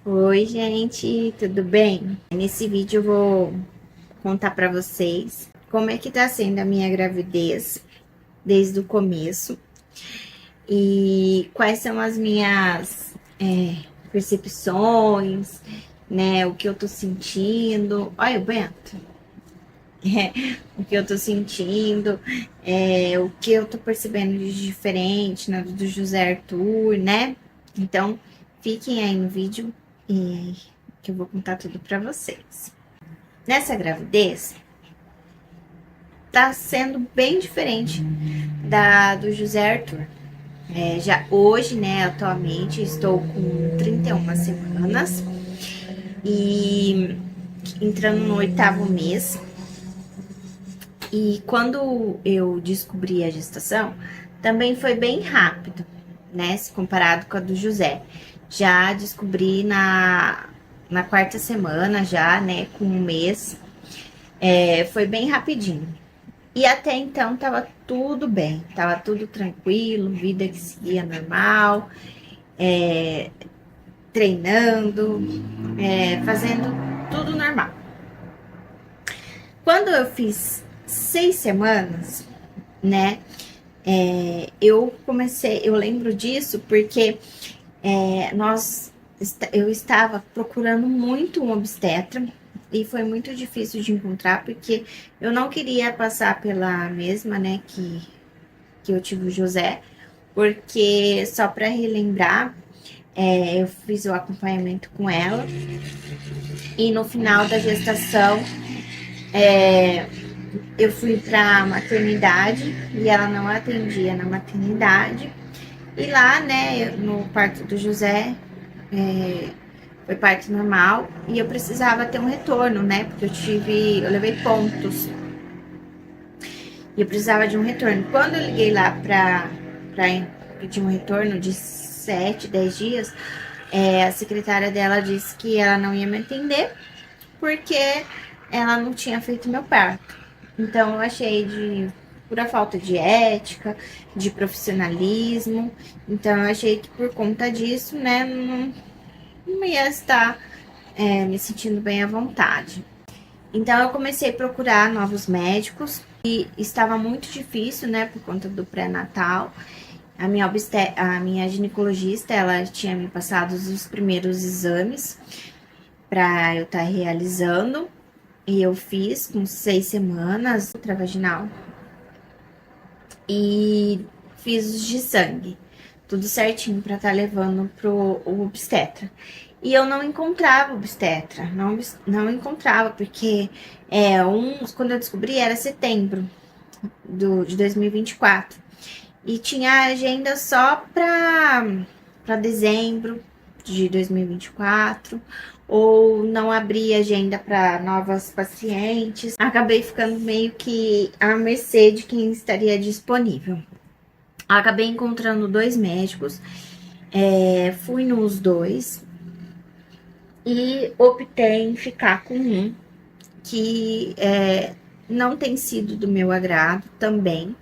Oi, gente, tudo bem? Nesse vídeo eu vou contar pra vocês como é que tá sendo a minha gravidez desde o começo e quais são as minhas percepções, né? O que eu tô sentindo. Olha o Bento. O que eu tô sentindo, o que eu tô percebendo de diferente, né, do José Arthur, né? Então, fiquem aí no vídeo e que eu vou contar tudo pra vocês. Nessa gravidez, tá sendo bem diferente da do José Arthur. Já hoje, né, atualmente, estou com 31 semanas e entrando no 8º mês. E quando eu descobri a gestação, também foi bem rápido, né? Se comparado com a do José. Já descobri na 4ª semana, já, né? Com um mês. Foi bem rapidinho. E até então tava tudo bem, tava tudo tranquilo, vida que seguia normal, treinando, fazendo tudo normal. Quando eu fiz 6 semanas, né? Eu lembro disso porque eu estava procurando muito um obstetra e foi muito difícil de encontrar porque eu não queria passar pela mesma, né, que eu tive o José, porque só para relembrar, eu fiz o acompanhamento com ela e no final da gestação eu fui para maternidade e ela não atendia na maternidade. E lá, né, no parto do José, foi parto normal e eu precisava ter um retorno, né? Porque eu levei pontos e eu precisava de um retorno. Quando eu liguei lá pra pedir um retorno de 7, 10 dias, a secretária dela disse que ela não ia me atender porque ela não tinha feito meu parto. Então eu achei de pura falta de ética, de profissionalismo. Então eu achei que por conta disso, né, não ia estar me sentindo bem à vontade. Então eu comecei a procurar novos médicos e estava muito difícil, né, por conta do pré-natal. A minha ginecologista, ela tinha me passado os primeiros exames para eu estar realizando e eu fiz com 6 semanas ultravaginal e fiz os de sangue, tudo certinho para estar levando pro o obstetra. E eu não encontrava obstetra, não encontrava, porque quando eu descobri era setembro de 2024. E tinha agenda só para dezembro de 2024, ou não abria agenda para novas pacientes. Acabei ficando meio que à mercê de quem estaria disponível. Acabei encontrando 2 médicos, fui nos dois e optei em ficar com um que não tem sido do meu agrado também,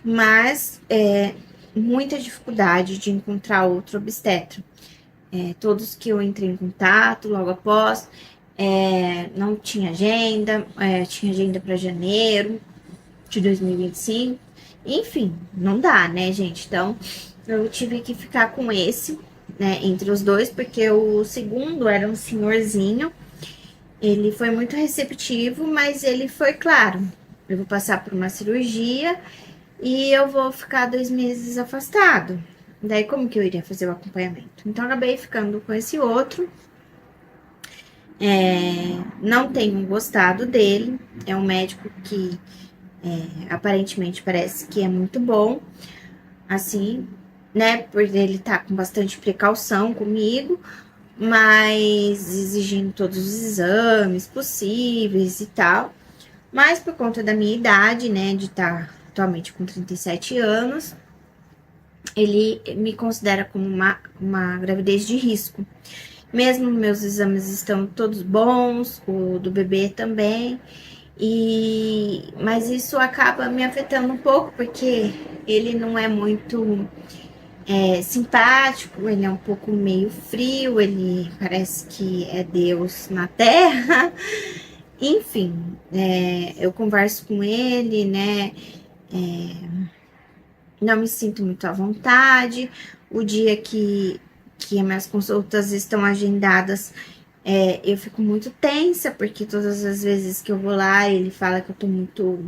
mas muita dificuldade de encontrar outro obstetra. Todos que eu entrei em contato logo após, não tinha agenda, tinha agenda para janeiro de 2025. Enfim, não dá, né, gente? Então, eu tive que ficar com esse, né, entre os dois, porque o segundo era um senhorzinho. Ele foi muito receptivo, mas ele foi claro. Eu vou passar por uma cirurgia e eu vou ficar 2 meses afastado. Daí, como que eu iria fazer o acompanhamento? Então, acabei ficando com esse outro. Não tenho gostado dele. É um médico que aparentemente parece que é muito bom, assim, né? Por ele estar com bastante precaução comigo, mas exigindo todos os exames possíveis e tal. Mas por conta da minha idade, né, de estar atualmente com 37 anos, ele me considera como uma gravidez de risco. Mesmo meus exames estão todos bons, o do bebê também, mas isso acaba me afetando um pouco, porque ele não é muito simpático, ele é um pouco meio frio, ele parece que é Deus na Terra. Enfim, eu converso com ele, né? Não me sinto muito à vontade. O dia que as minhas consultas estão agendadas, eu fico muito tensa, porque todas as vezes que eu vou lá, ele fala que eu tô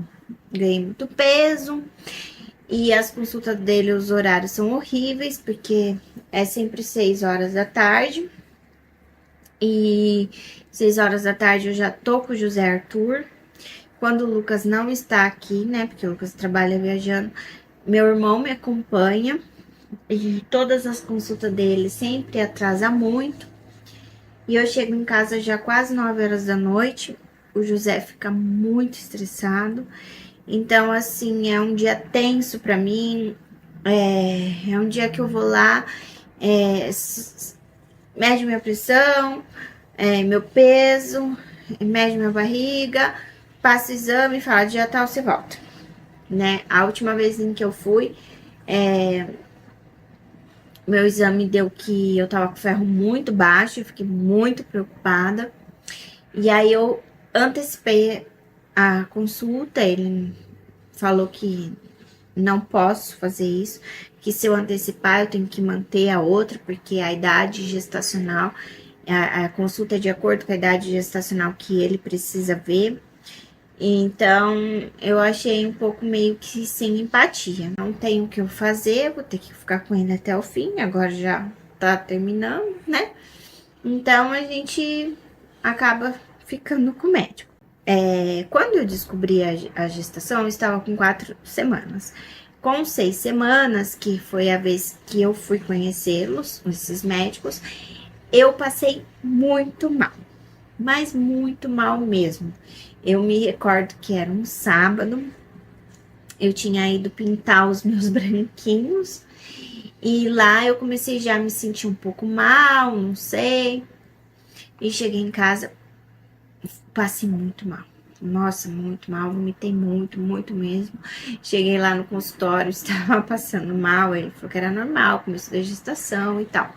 ganhei muito peso. E as consultas dele, os horários são horríveis, porque é sempre 6 horas da tarde. E 6 horas da tarde eu já tô com o José Arthur. Quando o Lucas não está aqui, né? Porque o Lucas trabalha viajando, meu irmão me acompanha. E todas as consultas dele sempre atrasa muito. E eu chego em casa já quase 9 horas da noite. O José fica muito estressado. Então, assim, é um dia tenso pra mim. É um dia que eu vou lá, mede minha pressão, meu peso, mede minha barriga, passa o exame e fala, dia tal você volta, né? A última vez em que eu fui, meu exame deu que eu tava com ferro muito baixo, eu fiquei muito preocupada. E aí eu antecipei a consulta, ele falou que não posso fazer isso, que se eu antecipar eu tenho que manter a outra, porque a idade gestacional, a consulta é de acordo com a idade gestacional que ele precisa ver. Então, eu achei um pouco meio que sem empatia. Não tenho o que eu fazer, vou ter que ficar com ele até o fim, agora já tá terminando, né? Então, a gente acaba ficando com o médico. Quando eu descobri a gestação, eu estava com 4 semanas. Com 6 semanas, que foi a vez que eu fui conhecê-los, esses médicos, eu passei muito mal, mas muito mal mesmo. Eu me recordo que era um sábado, eu tinha ido pintar os meus branquinhos, e lá eu comecei já a me sentir um pouco mal, não sei, e cheguei em casa, passei muito mal. Nossa, muito mal, vomitei muito, muito mesmo. Cheguei lá no consultório, estava passando mal, ele falou que era normal, começo da gestação e tal.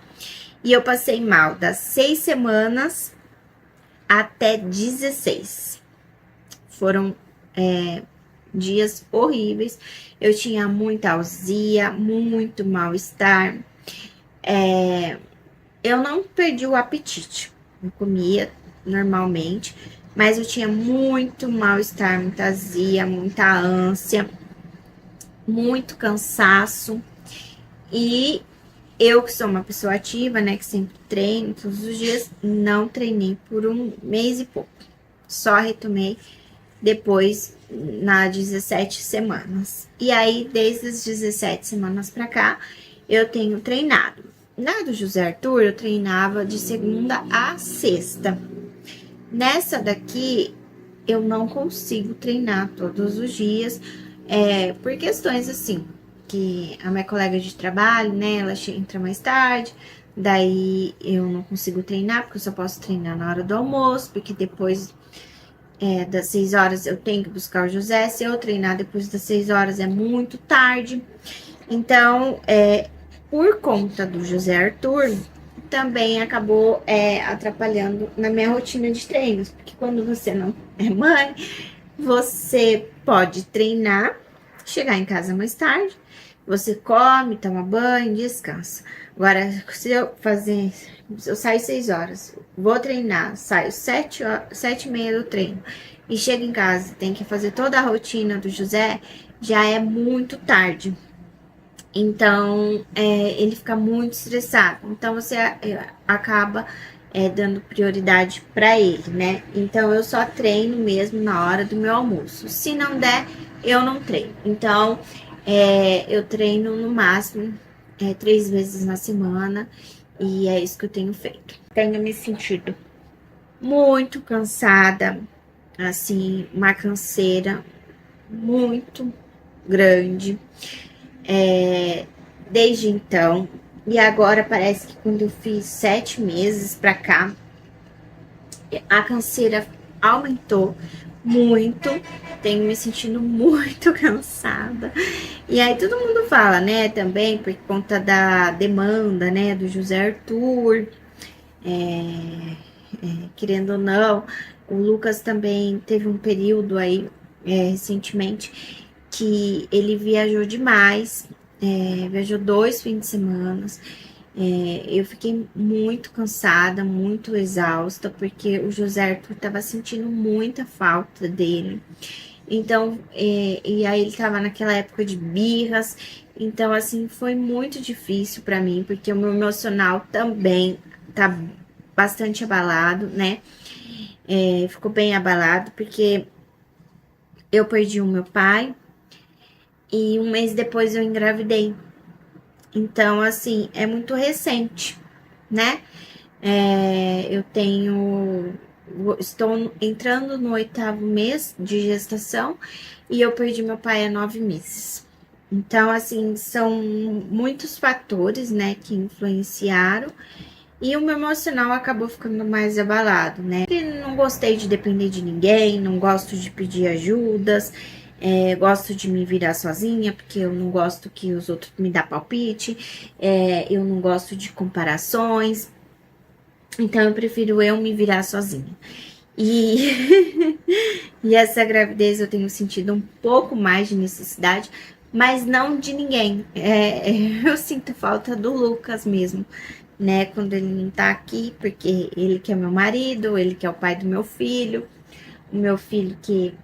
E eu passei mal das 6 semanas até 16. Foram dias horríveis. Eu tinha muita azia, muito mal-estar. Eu não perdi o apetite, eu comia normalmente, mas eu tinha muito mal-estar, muita azia, muita ânsia, muito cansaço. E eu, que sou uma pessoa ativa, né, que sempre treino todos os dias, não treinei por um mês e pouco. Só retomei depois nas 17 semanas. E aí, desde as 17 semanas pra cá, eu tenho treinado. Na do José Arthur, eu treinava de segunda a sexta. Nessa daqui, eu não consigo treinar todos os dias, por questões assim, que a minha colega de trabalho, né, ela entra mais tarde, daí eu não consigo treinar, porque eu só posso treinar na hora do almoço, porque depois das 6 horas eu tenho que buscar o José, se eu treinar depois das 6 horas é muito tarde. Então, por conta do José Arthur, também acabou atrapalhando na minha rotina de treinos, porque quando você não é mãe, você pode treinar, chegar em casa mais tarde, você come, toma banho, descansa. Agora, se eu saio 6 horas, vou treinar, saio 7h30 do treino e chego em casa, tem que fazer toda a rotina do José, já é muito tarde. Então, ele fica muito estressado. Então, você acaba dando prioridade para ele, né? Então, eu só treino mesmo na hora do meu almoço. Se não der, eu não treino. Então, eu treino no máximo 3 vezes na semana. E é isso que eu tenho feito. Tenho me sentido muito cansada, assim, uma canseira muito grande. Desde então, e agora parece que quando eu fiz 7 meses pra cá, a canseira aumentou, muito, tenho me sentindo muito cansada. E aí todo mundo fala, né, também por conta da demanda, né, do José Arthur, querendo ou não, o Lucas também teve um período aí, recentemente, que ele viajou demais, viajou 2 fins de semana. Eu fiquei muito cansada, muito exausta, porque o José Arthur tava sentindo muita falta dele. Então, e aí ele tava naquela época de birras. Então, assim, foi muito difícil pra mim, porque o meu emocional também tá bastante abalado, né? Ficou bem abalado, porque eu perdi o meu pai e um mês depois eu engravidei. Então, assim, é muito recente, né? Eu tenho. Estou entrando no 8º mês de gestação e eu perdi meu pai há 9 meses. Então, assim, são muitos fatores, né, que influenciaram e o meu emocional acabou ficando mais abalado, né? Porque não gostei de depender de ninguém, não gosto de pedir ajudas, gosto de me virar sozinha, porque eu não gosto que os outros me dão palpite, eu não gosto de comparações, então eu prefiro eu me virar sozinha. E, e essa gravidez eu tenho sentido um pouco mais de necessidade, mas não de ninguém. Eu sinto falta do Lucas mesmo, né? Quando ele não tá aqui, porque ele que é meu marido, ele que é o pai do meu filho, o meu filho que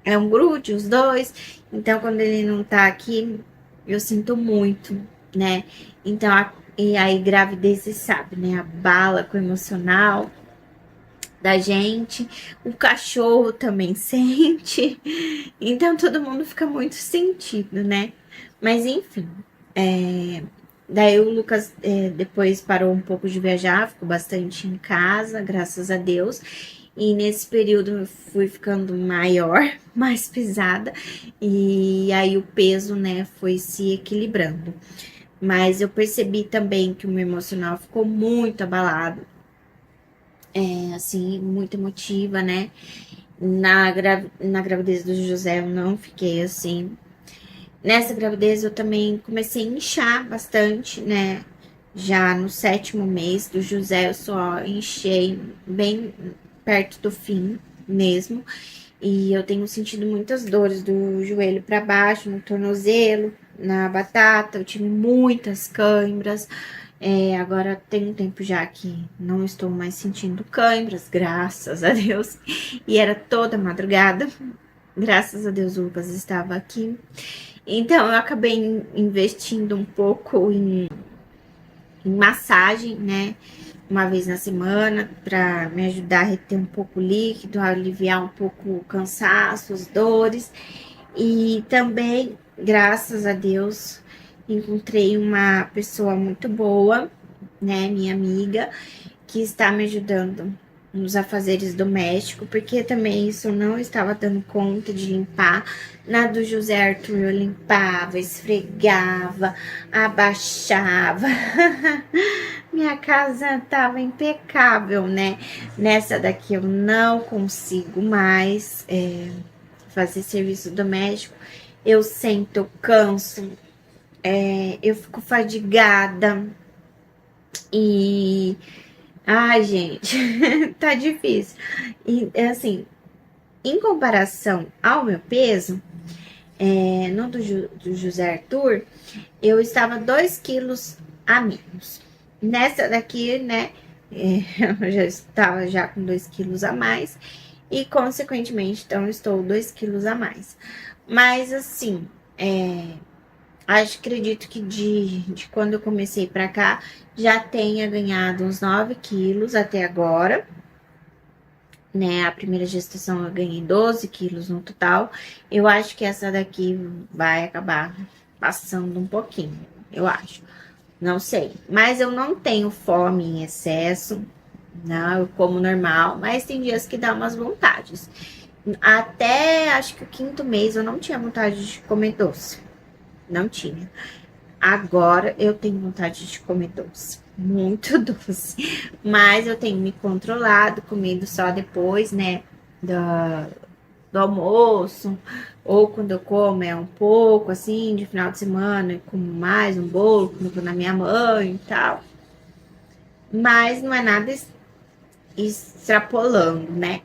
é um grude, os dois. Então, quando ele não tá aqui, eu sinto muito, né? Então, e aí, gravidez, você sabe, né? Abala com o emocional da gente, o cachorro também sente, então todo mundo fica muito sentido, né? Mas enfim, daí o Lucas depois parou um pouco de viajar, ficou bastante em casa, graças a Deus. E nesse período eu fui ficando maior, mais pesada, e aí o peso, né, foi se equilibrando. Mas eu percebi também que o meu emocional ficou muito abalado, assim, muito emotiva, né? Na gravidez do José eu não fiquei assim. Nessa gravidez eu também comecei a inchar bastante, né? Já no 7º mês do José eu só inchei bem perto do fim mesmo. E eu tenho sentido muitas dores do joelho para baixo, no tornozelo, na batata. Eu tive muitas câimbras. Agora tem um tempo já que não estou mais sentindo câimbras, graças a Deus. E era toda madrugada. Graças a Deus o Lucas estava aqui. Então eu acabei investindo um pouco em massagem, né? Uma vez na semana, para me ajudar a reter um pouco o líquido, aliviar um pouco o cansaço, as dores. E também, graças a Deus, encontrei uma pessoa muito boa, né, minha amiga, que está me ajudando nos afazeres domésticos, porque também isso eu não estava dando conta de limpar. Na do José Arthur eu limpava, esfregava, abaixava. Minha casa tava impecável, né? Nessa daqui eu não consigo mais fazer serviço doméstico. Eu sento, eu canso, eu fico fadigada e ai, gente, tá difícil. E assim, em comparação ao meu peso, no do José Arthur, eu estava 2 quilos a menos. Nessa daqui, né, eu já estava já com 2 quilos a mais. E, consequentemente, então, estou 2 quilos a mais. Mas, assim, acredito que de quando eu comecei pra cá, já tenha ganhado uns 9 quilos até agora, né? A primeira gestação eu ganhei 12 quilos no total. Eu acho que essa daqui vai acabar passando um pouquinho, eu acho. Não sei. Mas eu não tenho fome em excesso, não, eu como normal, mas tem dias que dá umas vontades. Até acho que o 5º mês eu não tinha vontade de comer doce. Não tinha. Agora eu tenho vontade de comer doce, muito doce. Mas eu tenho me controlado, comido só depois, né? da, do almoço, ou quando eu como é um pouco, assim, de final de semana, eu como mais um bolo, como eu vou na minha mãe e tal. Mas não é nada extrapolando, né?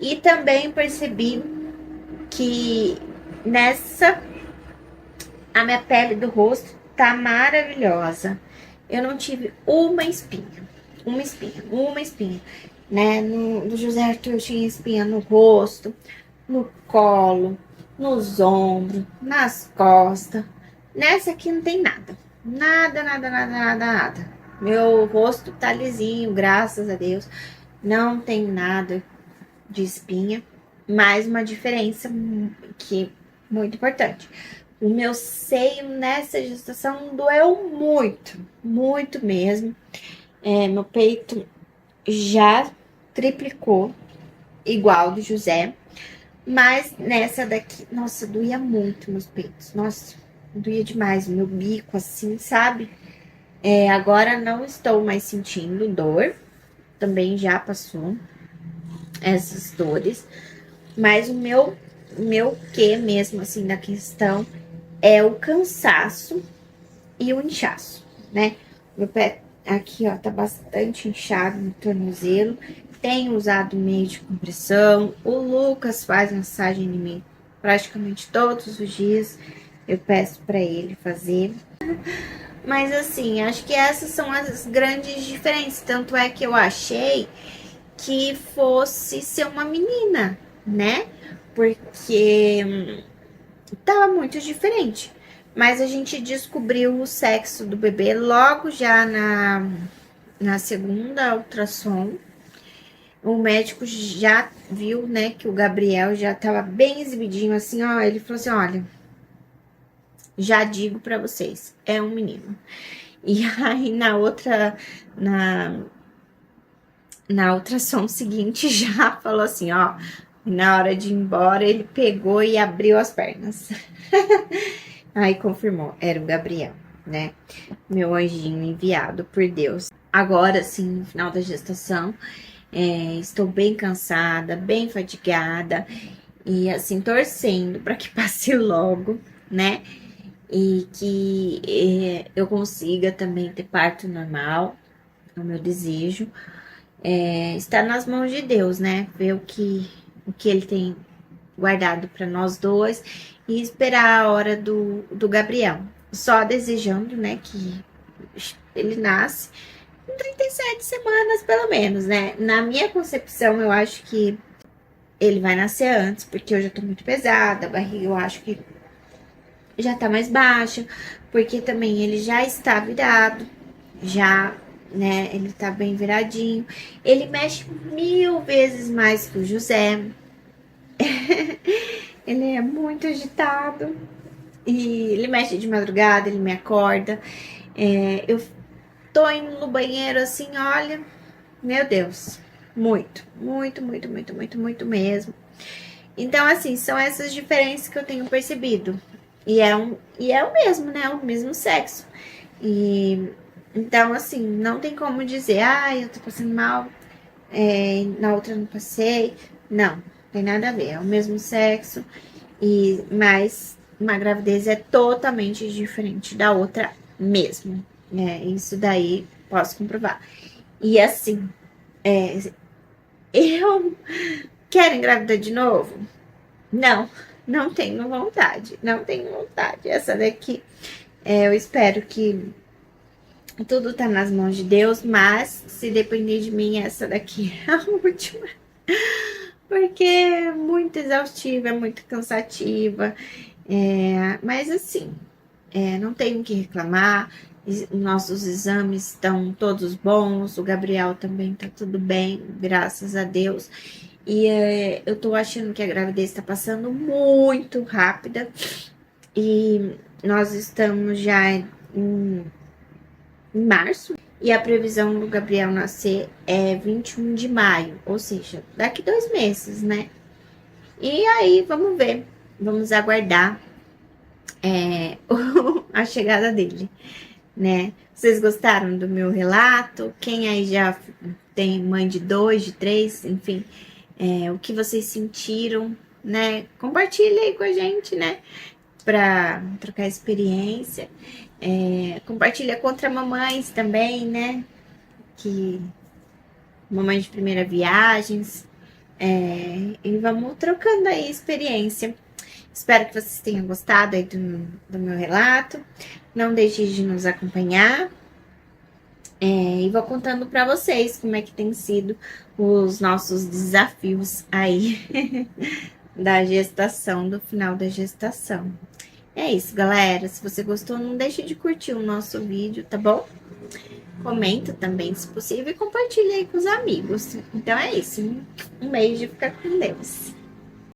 E também percebi que nessa a minha pele do rosto tá maravilhosa. Eu não tive uma espinha, né? Do José Arthur eu tinha espinha no rosto, no colo, nos ombros, nas costas. Nessa aqui não tem nada. Nada, nada, nada, nada, nada. Meu rosto tá lisinho, graças a Deus. Não tem nada de espinha, mas uma diferença que é muito importante. O meu seio nessa gestação doeu muito, muito mesmo. Meu peito já triplicou, igual do José. Mas nessa daqui, nossa, doía muito meus peitos. Nossa, doía demais. Meu bico, assim, sabe? Agora não estou mais sentindo dor. Também já passou essas dores. Mas o meu que mesmo, assim, da questão é o cansaço e o inchaço, né? Meu pé aqui, ó, tá bastante inchado no tornozelo. Tenho usado meio de compressão. O Lucas faz massagem em mim praticamente todos os dias. Eu peço para ele fazer. Mas assim, acho que essas são as grandes diferenças. Tanto é que eu achei que fosse ser uma menina, né? Porque tava muito diferente. Mas a gente descobriu o sexo do bebê logo já na segunda ultrassom. O médico já viu, né, que o Gabriel já tava bem exibidinho, assim, ó. Ele falou assim: olha, já digo pra vocês, é um menino. E aí na, na ultrassom seguinte, já falou assim: ó, na hora de ir embora, ele pegou e abriu as pernas. Aí confirmou, era o Gabriel, né? Meu anjinho enviado por Deus. Agora, sim, no final da gestação, estou bem cansada, bem fatigada e assim torcendo para que passe logo, né? E que eu consiga também ter parto normal, é o meu desejo. Está nas mãos de Deus, né? Ver o que ele tem guardado para nós dois e esperar a hora do Gabriel. Só desejando, né, que ele nasce com 37 semanas, pelo menos, né? Na minha concepção, eu acho que ele vai nascer antes, porque eu já tô muito pesada, a barriga eu acho que já tá mais baixa, porque também ele já está virado, já, né? Ele tá bem viradinho. Ele mexe 1000 vezes mais que o José. Ele é muito agitado. E ele mexe de madrugada, ele me acorda. Eu tô indo no banheiro assim, olha, meu Deus, muito, muito, muito, muito, muito, muito mesmo. Então, assim, são essas diferenças que eu tenho percebido. E é o mesmo, né? O mesmo sexo. E então, assim, não tem como dizer, eu tô passando mal, na outra eu não passei. Não, tem nada a ver, é o mesmo sexo. Mas uma gravidez é totalmente diferente da outra mesmo. Isso daí posso comprovar. E assim, eu quero engravidar de novo? Não, não tenho vontade. Não tenho vontade. Essa daqui, eu espero que tudo tá nas mãos de Deus, mas se depender de mim, essa daqui é a última. Porque é muito exaustiva, é muito cansativa. Mas assim, não tenho o que reclamar. Nossos exames estão todos bons. O Gabriel também tá tudo bem, graças a Deus. E eu tô achando que a gravidez tá passando muito rápida. E nós estamos já em março. E a previsão do Gabriel nascer é 21 de maio. Ou seja, daqui 2 meses, né? E aí, vamos ver. Vamos aguardar a chegada dele, né? Vocês gostaram do meu relato? Quem aí já tem mãe de 2, de 3, enfim, o que vocês sentiram, né? Compartilha aí com a gente, né? Pra trocar experiência. Compartilha com outras mamães também, né? Que mamães de primeira viagens. E vamos trocando aí experiência. Espero que vocês tenham gostado aí do meu relato. Não deixe de nos acompanhar. E vou contando para vocês como é que tem sido os nossos desafios aí da gestação, do final da gestação. É isso, galera. Se você gostou, não deixe de curtir o nosso vídeo, tá bom? Comenta também, se possível, e compartilha aí com os amigos. Então é isso. Um beijo e fica com Deus.